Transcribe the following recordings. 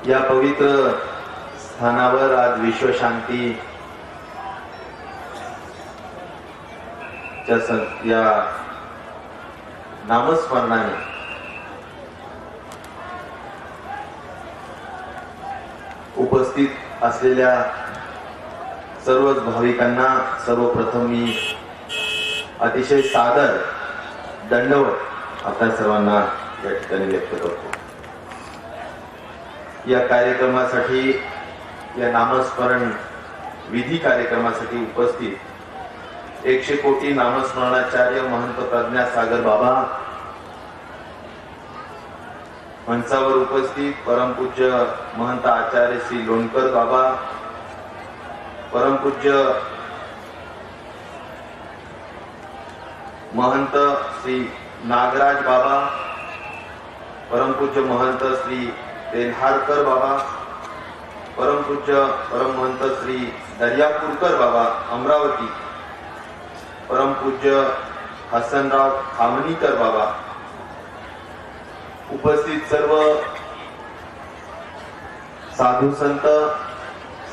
या पवित्र स्थानावर आज विश्वशांती या नामस्मरणाने उपस्थित असलेल्या सर्वच भाविकांना सर्वप्रथम मी अतिशय सादर दंडवत आपल्या सर्वांना या ठिकाणी व्यक्त करतो। या कार्यक्रमासाठी, या नामस्मरण विधी कार्यक्रमासाठी उपस्थित 100 कोटी नामस्मरणाचार्य महंत प्रज्ञासागर बाबा, मंचावर उपस्थित परमपूज्य महंत आचार्य श्री लोणकर बाबा, परमपूज्य महंत श्री नागराज बाबा, परमपूज्य महंत श्री तेल्हारकर बाबा, परमपूज्य परमहंत श्री दर्यापूरकर बाबा अमरावती, परमपूज्य हसनराव खामनीकर बाबा, उपस्थित सर्व साधू संत,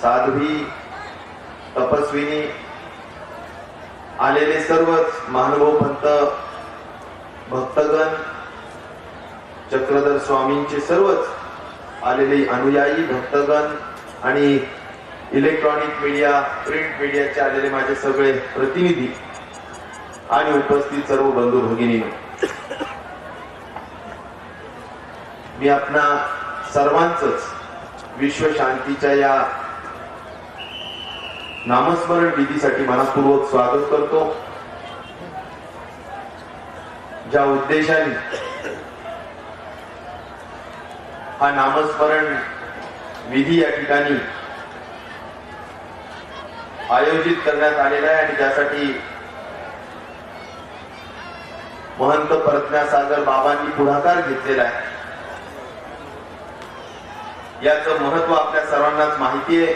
साध्वी, तपस्विनी, आलेले सर्वच महानुभाव पंत भक्तगण, चक्रधर स्वामींचे सर्वच आलेले अनुयायी भक्तगण आणि इलेक्ट्रॉनिक मीडिया, प्रिंट मीडियाचे आलेले माझे सगळे प्रतिनिधी आणि उपस्थित सर्व बंधू भगिनी, मी आपणा सर्वांचंच विश्वशांतीच्या या नामस्मरण विधीसाठी मनपूर्वक स्वागत करतो। ज्या उद्देशाने हा नामस्मरण विधी या ठिकाणी आयोजित करण्यात आलेला आहे आणि ज्यासाठी महंत प्रज्ञासागर बाबांनी पुढाकार घेतलेला आहे, याचं महत्व आपल्या सर्वांनाच माहिती आहे।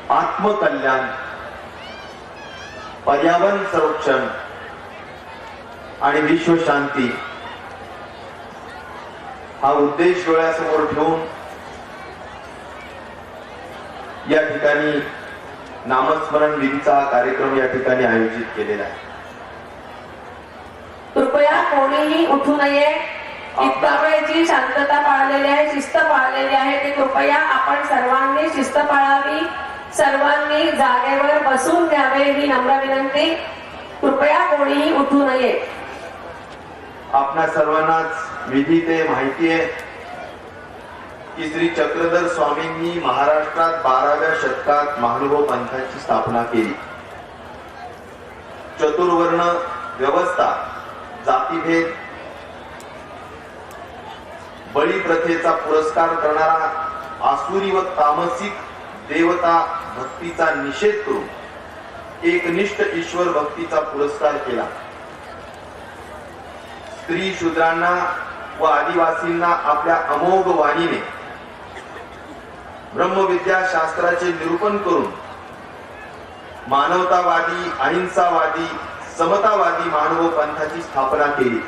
आत्मकल्याण, पर्यावरण संरक्षण आणि विश्वशांती हा उद्देश डोळ्यासमोर ठेवून या ठिकाणी नामस्मरण विधीचा हा कार्यक्रम या ठिकाणी आयोजित केलेला आहे। कृपया कोणीही उठू नये। इतका वेळ जी शांतता पाळलेली आहे, शिस्त पाळलेली आहे, ते कृपया आपण सर्वांनी शिस्त पाळावी, सर्वांनी जागेवर बसून घ्यावे ही नम्र विनंती। कृपया कोणीही उठू नये। आपल्या सर्वांनाच विधी ते माहिती आहे की श्री चक्रधर स्वामींनी महाराष्ट्रात 12व्या शतकात महानुभाव पंथाची स्थापना केली। चतुर्वर्ण व्यवस्था, जातीभेद, बळी प्रथेचा पुरस्कार करणारा आसुरी व तामसिक देवता भक्तीचा निषेध करून एकनिष्ठ ईश्वर भक्तीचा पुरस्कार केला। स्त्री शूद्रांना व आदिवासींना आपल्या अमोघ वाणीने ब्रह्मविद्या शास्त्राचे निरूपण करून मानवतावादी, अहिंसावादी, समतावादी मानव पंथाची स्थापना केली।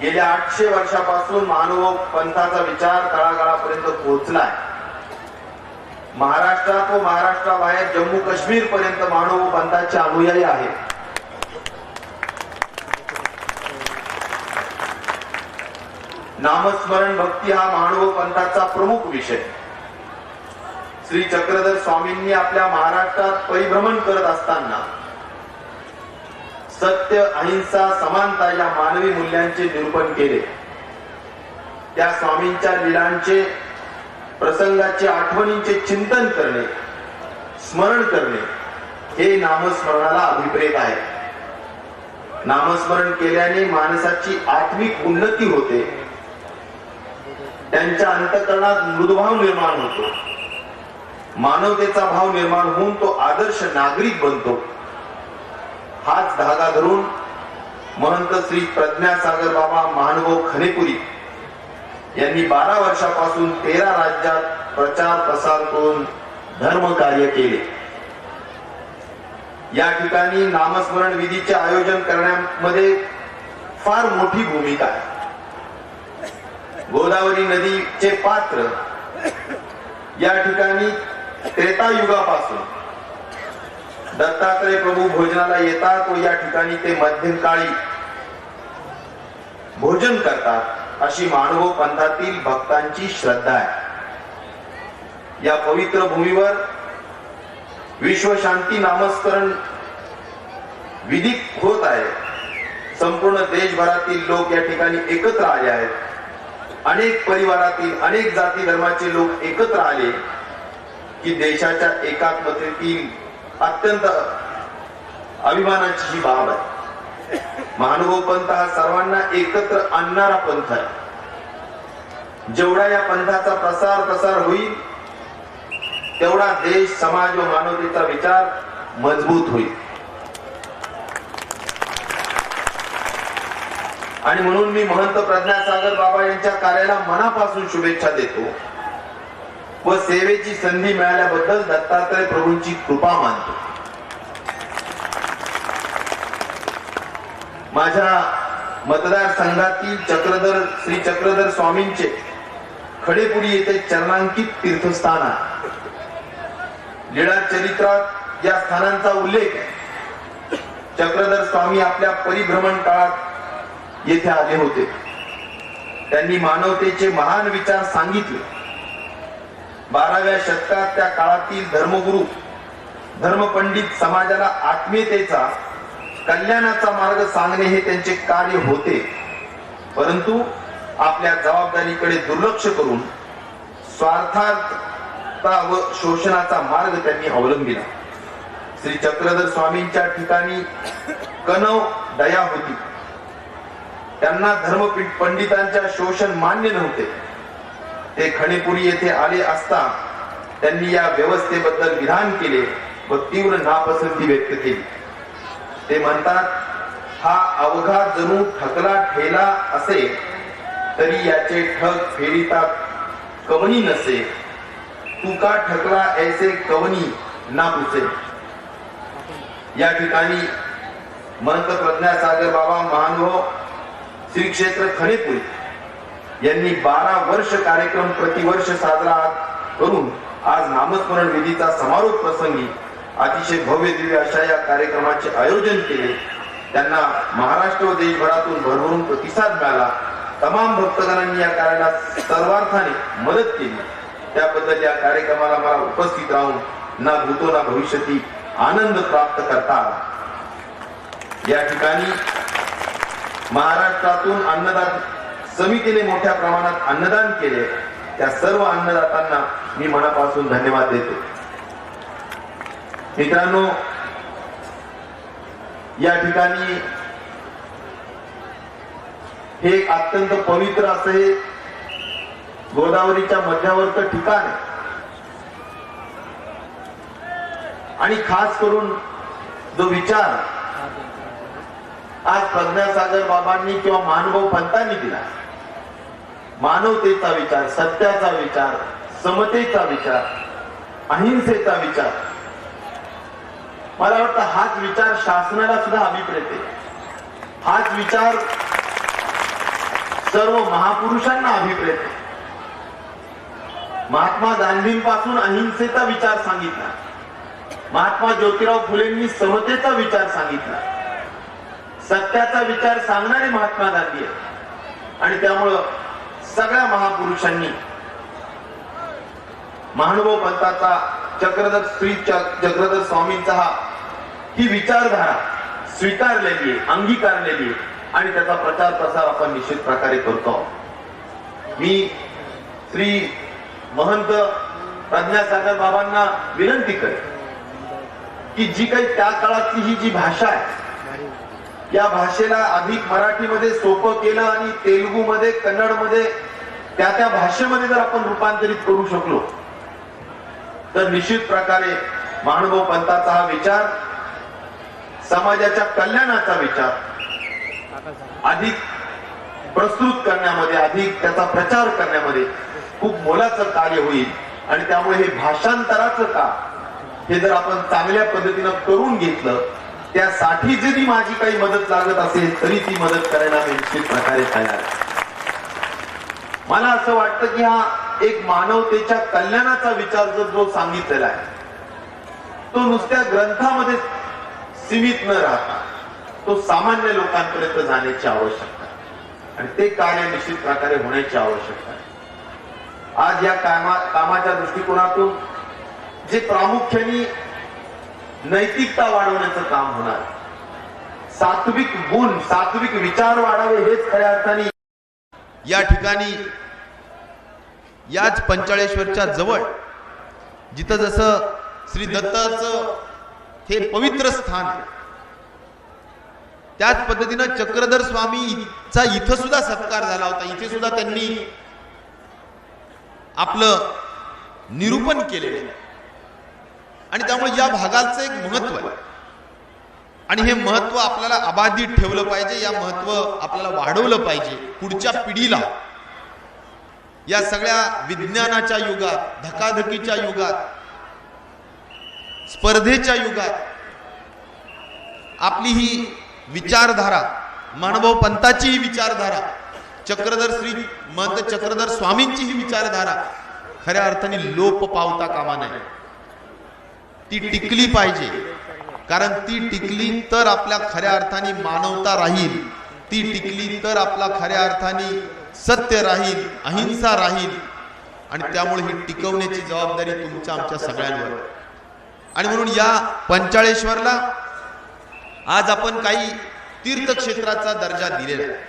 गेल्या 800 वर्षापासून मानव पंथाचा विचार तळागाळापर्यंत पोहोचलाय। महाराष्ट्रात व महाराष्ट्राबाहेर जम्मू काश्मीर पर्यंत मानव पंथाचे अनुयायी आहेत। नामस्मरण भक्ती हा मानव पंथाचा प्रमुख विषय। श्री चक्रधर स्वामींनी आपल्या महाराष्ट्रात परिभ्रमण करत असताना सत्य, अहिंसा, समानता या मानवी मूल्यांचे निरूपण केले। त्या स्वामींच्या लीलांचे, प्रसंगाचे, आठवणींचे चिंतन करणे, स्मरण करणे हे नामस्मरणाला अभिप्रेत आहे। नामस्मरण केल्याने माणसाची आत्मिक उन्नती होते, त्यांच्या अंतःकरणात मृदुभाव निर्माण होतो, मानवतेचा भाव निर्माण होऊन तो आदर्श नागरिक बनतो। हाच धागा धरून महंत श्री प्रज्ञासागर बाबा महानुभाव खनेपुरी यांनी 12 वर्षापासून 13 राज्यात प्रचार प्रसार करून धर्म कार्य केले। या ठिकाणी नामस्मरण विधीचे आयोजन करण्यामध्ये फार मोठी भूमिका आहे। गोदावरी नदीचे पात्र या ठिकाणी त्रेतायुगापासून दत्तात्रय प्रभू भोजनाला येतात व या ठिकाणी ते मध्यकाळी भोजन करतात अशी मानव पंथातील भक्तांची श्रद्धा आहे. या पवित्र भूमीवर विश्वशांती नामस्मरण विधित होत आहे. संपूर्ण देशभरातील लोक या ठिकाणी एकत्र आले आहेत. अनेक परिवारातील अनेक जाती धर्माचे लोक एकत्र आले की देशाच्या एकात्मतेतील अत्यंत अभिमानाची ही बाब आहे. महानुभव पंथ हा सर्वांना एकत्र आणणारा पंथ आहे. जेवढा या पंथाचा प्रसार होईल तेवढा देश, समाज व मानवतेचा विचार मजबूत होईल. आणि म्हणून मी महंत प्रज्ञासागर बाबा यांच्या कार्याला मनापासून शुभेच्छा देतो व सेवेची संधी मिळाल्याबद्दल दत्तात्रय प्रभूंची कृपा मानतो. माझ्या मतदारसंघातील श्री चक्रधर स्वामींचे खडेपुरी येथे चरणांकित तीर्थस्थान आहे. लीळा चरित्रात या स्थानांचा उल्लेख आहे. चक्रधर स्वामी आपल्या परिभ्रमण काळात येथे आले होते. त्यांनी मानवतेचे महान विचार सांगितले. 12व्या शतकात त्या काळातील धर्मगुरु धर्मपंडित समाजाला आत्मीयतेचा, कल्याणाचा मार्ग सांगणे हे त्यांचे कार्य होते. परंतु आपल्या जबाबदारीकडे दुर्लक्ष करून स्वार्थार्थ व शोषणाचा मार्ग त्यांनी अवलंबिला. श्री चक्रधर स्वामींच्या ठिकाणी कनव दया होती. त्यांना धर्मपंडितांच्या शोषण मान्य नव्हते. ते खणेपुरी येथे आले असता त्यांनी या व्यवस्थेबद्दल विधान केले व तीव्र नापसंती व्यक्त केली. ते म्हणतात, हा अवघा जणू ठकला ठेला असे, तरी याचे ठग फेरिता कवनी नसे. तू का ठकला ऐसे कवनी ना पुसे. या ठिकाणी महंत प्रज्ञासागर बाबा महानुभव श्री क्षेत्र खणेपुरी यांनी 12 वर्ष कार्यक्रम प्रतिवर्ष साजरा करून आज नामस्मरण विधीचा समारोप प्रसंगी अतिशय भव्य दिव्य अशा या कार्यक्रमाचे आयोजन केले. त्यांना महाराष्ट्र व देशभरातून भरभरून प्रतिसाद मिळाला. तमाम भक्तगणांनी या कार्याला सर्वार्थाने मदत केली. त्याबद्दल या कार्यक्रमाला मला उपस्थित राहून ना भूतो ना भविष्यती आनंद प्राप्त करता आला. या ठिकाणी महाराष्ट्रातून अन्नदान समितीने मोठ्या प्रमाणात अन्नदान केले. त्या सर्व अन्नदात्यांना मी मनापासून धन्यवाद देतो. मित्रांनो, या ठिकाणी हे एक अत्यंत पवित्र असे गोदावरीच्या मध्यावर्त ठिकाण आहे. आणि खास करून जो विचार आज प्रज्ञासागर बाबांनी किंवा मानव पंथांनी दिला, मानवतेचा विचार, सत्याचा विचार, समतेचा विचार, अहिंसेचा विचार, मला वाटतं हाच विचार शासनाला सुद्धा अभिप्रेत आहे. हाच विचार सर्व महापुरुषांना अभिप्रेत आहे. महात्मा गांधींपासून अहिंसेचा विचार सांगितला. महात्मा ज्योतिराव फुलेंनी समतेचा विचार सांगितला. सत्याचा विचार सांगणारे महात्मा गांधी आहेत. आणि त्यामुळं सगळ्या महापुरुषांनी महानुभव पंथाचा श्री चक्रधर स्वामींचा ही विचारधारा स्वीकारलेली आहे, अंगीकारलेली आहे. आणि त्याचा प्रचार प्रसार आपण निश्चित प्रकारे करतो. मी श्री महंत प्रज्ञासागर बाबांना विनंती करेन की जी काही त्या काळातली ही जी भाषा आहे, या भाषेला अधिक मराठीमध्ये सोपं केलं आणि तेलुगू मध्ये, कन्नड मध्ये, त्या भाषेमध्ये जर आपण रूपांतरित करू शकलो तर निश्चित प्रकारे महानुभव पंथाचा हा विचार, समाजाच्या कल्याणाचा विचार अधिक प्रस्तुत करण्यामध्ये, अधिक त्याचा प्रचार करण्यामध्ये खूप मोलाचं कार्य होईल. आणि त्यामुळे हे भाषांतराचं का हे जर आपण चांगल्या पद्धतीनं करून घेतलं, त्यासाठी जरी माझी काही मदत लागत असेल तरी ती मदत करायला मी निश्चित प्रकारे तयार आहे. मला असं वाटतं की हा एक मानवतेच्या कल्याणाचा विचार जो सांगितलेला आहे तो नुसत्या ग्रंथामध्ये सीमित न राहता तो सामान्य लोकांपर्यंत जाण्याची आवश्यकता आहे आणि ते कार्य निश्चित प्रकारे होण्याची आवश्यकता आहे. आज या कामाच्या दृष्टिकोनातून जे प्रामुख्याने नैतिकता वाढवण्याचं काम होणार, सात्विक गुण सात्विक विचार वाढावे हेच खऱ्या अर्थाने या ठिकाणी याच पंचाळेश्वरच्या जवळ जिथं जसं श्री दत्ताचं हे पवित्र स्थान आहे, त्याच पद्धतीनं चक्रधर स्वामीचा इथं सुद्धा सत्कार झाला होता. इथे सुद्धा त्यांनी आपलं निरूपण केलेलं आहे आणि त्यामुळे या भागाचं एक महत्व आहे आणि हे महत्व आपल्याला अबाधित ठेवलं पाहिजे. या महत्व आपल्याला वाढवलं पाहिजे. पुढच्या पिढीला या सगळ्या विज्ञानाच्या युगात, धकाधकीच्या युगात, स्पर्धेच्या युगात आपली ही विचारधारा, मानभाऊ पंथाची ही विचारधारा, श्री महंत चक्रधर स्वामींची ही विचारधारा खऱ्या अर्थाने लोप पावता कामा नये. ती टिकली पाहिजे, कारण ती टिकली तर आपल्या खऱ्या अर्थाने मानवता राहील, ती टिकली तर आपला खऱ्या अर्थाने सत्य राहील, अहिंसा राहील आणि त्यामुळे ही टिकवण्याची जबाबदारी तुमच्या आमच्या सगळ्यांवर. आणि म्हणून या पंचाळेश्वरला आज आपण काही तीर्थक्षेत्राचा दर्जा दिलेला आहे.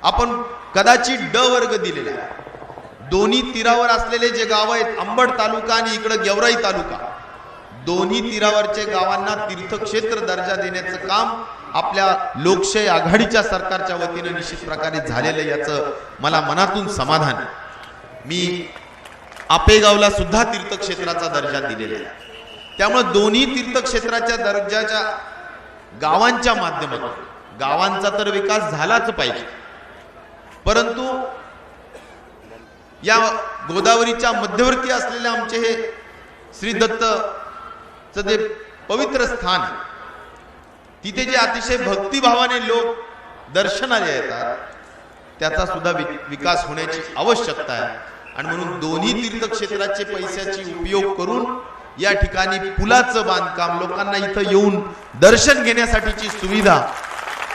आपण कदाचित ड वर्ग दिलेला आहे. दोन्ही तीरावर असलेले जे गाव आहेत, अंबड तालुका आणि इकडे गेवराई तालुका, दोन्ही तीरावरचे गावांना तीर्थक्षेत्र दर्जा देण्याचं काम आपल्या लोकशाही आघाडीच्या सरकारच्या वतीने निश्चित प्रकारे झालेलं, याचं मला मनातून समाधान आहे. मी आपेगावला सुद्धा तीर्थक्षेत्राचा दर्जा दिलेला आहे. त्यामुळे दोन्ही तीर्थक्षेत्राच्या दर्जाच्या गावांच्या माध्यमातून गावांचा तर विकास झालाच पाहिजे, परंतु या गोदावरीच्या मध्यवर्ती असलेले आमचे हे श्री दत्तचं जे पवित्र स्थान आहे, तिथे जे अतिशय भक्तिभावाने लोक दर्शनाला येतात, त्याचा सुद्धा विकास होण्याची आवश्यकता आहे. आणि म्हणून दोन्ही तीर्थक्षेत्राचे पैशाची उपयोग करून या ठिकाणी पुलाचं बांधकाम, लोकांना इथं येऊन दर्शन घेण्यासाठीची सुविधा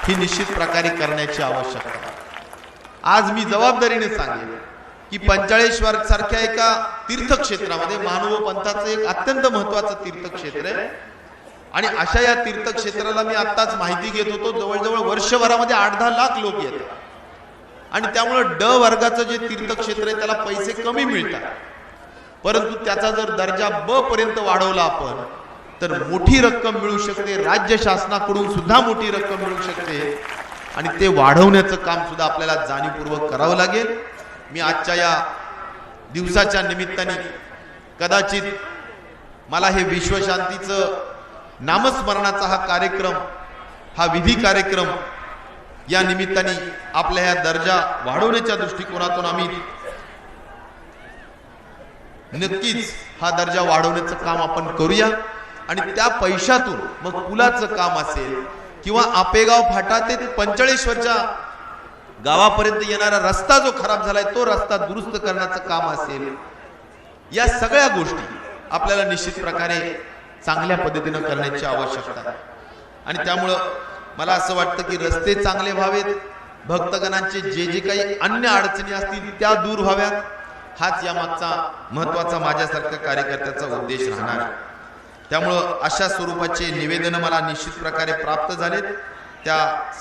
ही निश्चित प्रकारे करण्याची आवश्यकता आहे. आज मी जबाबदारीने सांगेन की पंचाळेश्वर सारख्या एका तीर्थक्षेत्रामध्ये मानव पंथाचं एक अत्यंत महत्वाचं तीर्थक्षेत्र आहे आणि अशा या तीर्थक्षेत्राला मी आत्ताच माहिती घेत होतो, जवळजवळ वर्षभरामध्ये 8-10 लाख लोक येतात आणि त्यामुळे ड वर्गाचं जे तीर्थक्षेत्र आहे त्याला पैसे कमी मिळतात, परंतु त्याचा जर दर्जा ब पर्यंत वाढवला आपण तर मोठी रक्कम मिळू शकते, राज्य शासनाकडून सुद्धा मोठी रक्कम मिळू शकते आणि ते वाढवण्याचं काम सुद्धा आपल्याला जाणीवपूर्वक करावं लागेल. मी आजच्या या दिवसाच्या निमित्ताने कदाचित मला हे विश्वशांतीचं नामस्मरणाचा हा कार्यक्रम, हा विधी कार्यक्रम या निमित्ताने आपल्या ह्या दर्जा वाढवण्याच्या दृष्टिकोनातून आम्ही नक्कीच हा दर्जा वाढवण्याचं काम आपण करूया आणि त्या पैशातून मग पुलाचं काम असेल किंवा आपेगाव फाटा ते पंचाळेश्वरच्या गावापर्यंत येणारा रस्ता जो खराब झालाय तो रस्ता दुरुस्त करण्याचं काम असेल, या सगळ्या गोष्टी आपल्याला निश्चित प्रकारे चांगल्या पद्धतीने करण्याची आवश्यकता आहे. आणि त्यामुळं मला असं वाटतं की रस्ते चांगले व्हावेत, भक्तगणांचे जे जे काही अन्य अडचणी असतील त्या दूर व्हाव्यात, हाच यामागचा महत्वाचा माझ्यासारख्या कार्यकर्त्याचा उद्देश राहणार आहे. त्यामुळं अशा स्वरूपाचे निवेदन मला निश्चित प्रकारे प्राप्त झालेत. त्या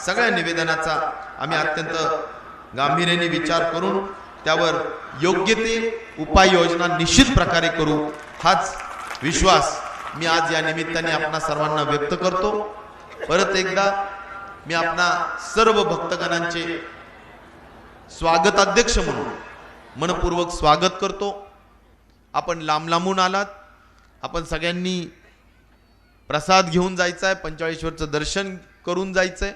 सगळ्या निवेदनाचा आम्ही अत्यंत गांभीर्याने विचार करून त्यावर योग्य ते उपाययोजना निश्चित प्रकारे करू, हाच विश्वास मी आज या निमित्ताने आपणा सर्वांना व्यक्त करतो. परत एकदा मी आपणा सर्व भक्तगणांचे स्वागताध्यक्ष म्हणून मनपूर्वक स्वागत करतो. आपण लांब लांबून आलात, आपण सगळ्यांनी प्रसाद घेऊन जायचा आहे, पंचाळेश्वरचं दर्शन करून जायचंय.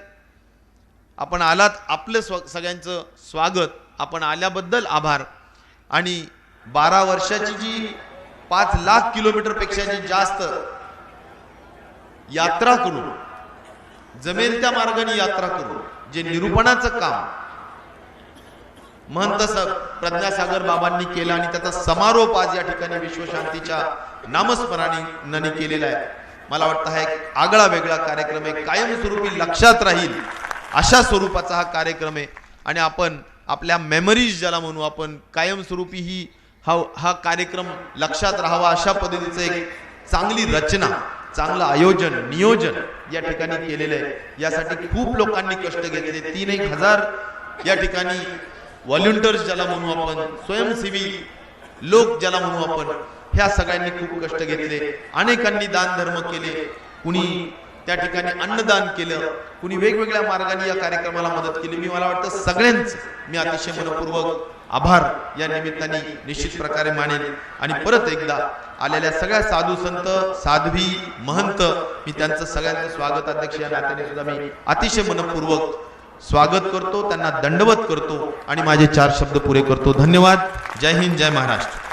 आपण आलात, आपलं सगळ्यांचं स्वागत, आपण आल्याबद्दल आभार. आणि 12 वर्षाची जी 5 लाख किलोमीटर पेक्षा जी जास्त यात्रा करून, जमेल त्या मार्गाने यात्रा करून जे निरूपणाचं काम महंत प्रज्ञासागर बाबांनी केला आणि त्याचा समारोप आज या ठिकाणी विश्वशांतीच्या नामस्मरणाने केलेला आहे. मला वाटतं हा एक आगळा वेगळा कार्यक्रम आहे, कायमस्वरूपी लक्षात राहील अशा स्वरूपाचा हा कार्यक्रम आहे. आणि आपण आपल्या मेमरीज ज्याला म्हणू आपण, कायमस्वरूपी ही हा कार्यक्रम लक्षात राहावा अशा पद्धतीचं एक चांगली रचना, चांगलं आयोजन, नियोजन या ठिकाणी केलेलं आहे. यासाठी खूप लोकांनी कष्ट घेतले. 3-1,000 या ठिकाणी व्हॉलंटियर्स ज्याला म्हणू आपण, स्वयंसेवी लोक ज्याला म्हणू आपण, ह्या सगळ्यांनी खूप कष्ट घेतले. अनेकांनी दान धर्म केले, कुणी त्या ठिकाणी अन्नदान केलं, कुणी वेगवेगळ्या मार्गाने या कार्यक्रमाला मदत केली. मला वाटतं सगळ्यांचं मी अतिशय मनपूर्वक आभार या निमित्ताने निश्चित प्रकारे मानेन. आणि परत एकदा आलेल्या सगळ्या साधू संत, साध्वी, महंत, मी त्यांचं सगळ्यांचं स्वागत अध्यक्ष या नात्याने सुद्धा मी अतिशय मनपूर्वक स्वागत करतो, त्यांना दंडवत करतो आणि माझे 4 शब्द पुरे करतो. धन्यवाद. जय हिंद, जय महाराष्ट्र.